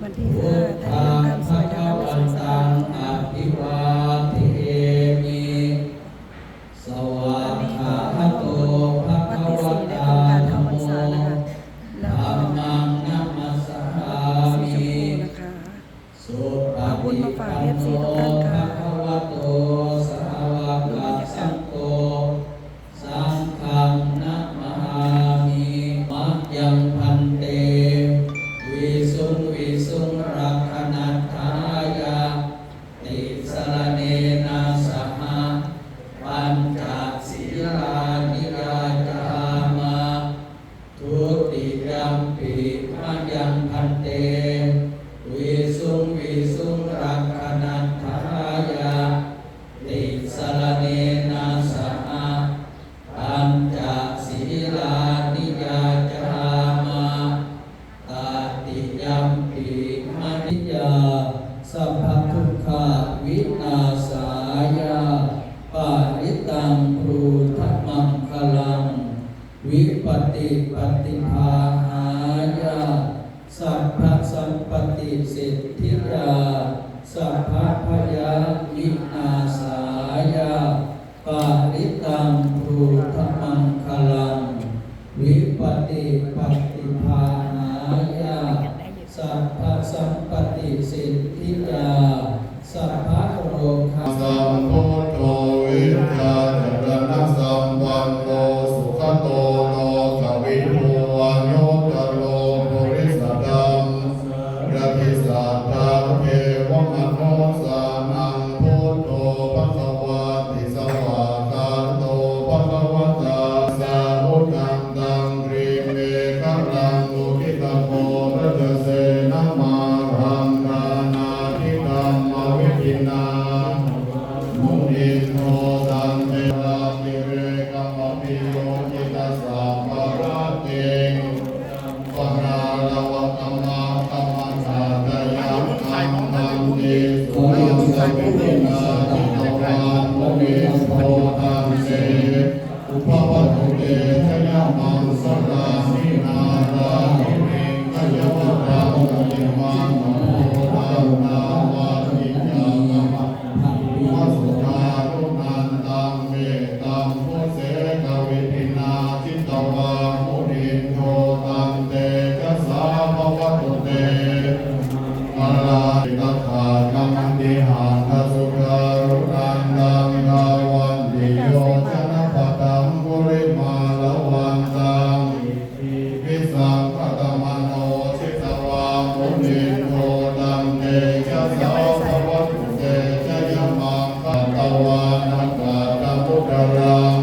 วันที่5แต่งงานสวยนะคะไม่สวยสักวัน อภิวาเทมิสวากขาโตภะคะวะตาธัมโมธัมมังนัมมัสสามิสุปฏิปันโนภะคะวะโตสาวกสังโฆสังฆังนะมามิมัจยังพันเตวิสุงรักขณัฏฐายาติสรณเนนะสหปัญจศีลานิยาจามาทุติยัมปิมะยังพันเตวิสุงรักขณัฏฐายาติสรณเนนะสหปัญจศีลานิยาจามาตติยัมปิมะนิยาสัพพทุกขาวินาศายาปาริตังปรูธมังคลังวิปติปฏิภาหายาสัพพสัมปติสิทธิยาสัพพพยาวินาศายาปาริตังปรูธมังคลังวิปติปฏิภาหายาสัพพสัมปติสิทธิยาสัพพโรคาสัมพุทโธวิชชาจรณะสัมปันโนสุขโตโลกวิทูอัญโยตโลปุริสดัมยะติสัทธาเทวมโนสานังพุทโธภควาติสวากาโตภควตาสาอุตังตังกรีเมฆลังอุทิตโมรัจเสนะมารังกานาทิตัมมวิทินามุนิโนตังเมรามิเรกัมปิโยจิตัสสะภะระเตงปะราลวะกัมมากัมมัสสะตยัมธัมมังเตสุนังสัพพินาทิตวานโมเมโสตังเสอุปปัตตุเตชะยะมังสรามินารามิเมขยวะรามิมังโมตังนาวาทิยังมะมัสสุขารุนันตังเมตัมพุเสกวิทินาจิตวามุนิโยตังเตชะสาภวตุเตมาลาติตถากัมมันติหังอสุขารุนันตังกาวันติโยชนะปะตัมปุริมาลวันตังวิสังขตมโนชิตวามุนิโยตังเตชะสาภวตุเตชะยมังคัตวานักขาตมุตรัง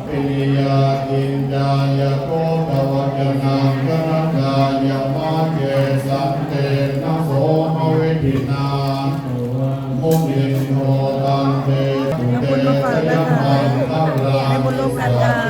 ปินิยาอินจายโกตวัจนังกนักายมาเกสันเตนะโสภวิทินามุนิโยตังเตตุเตชะยมังคัตรัง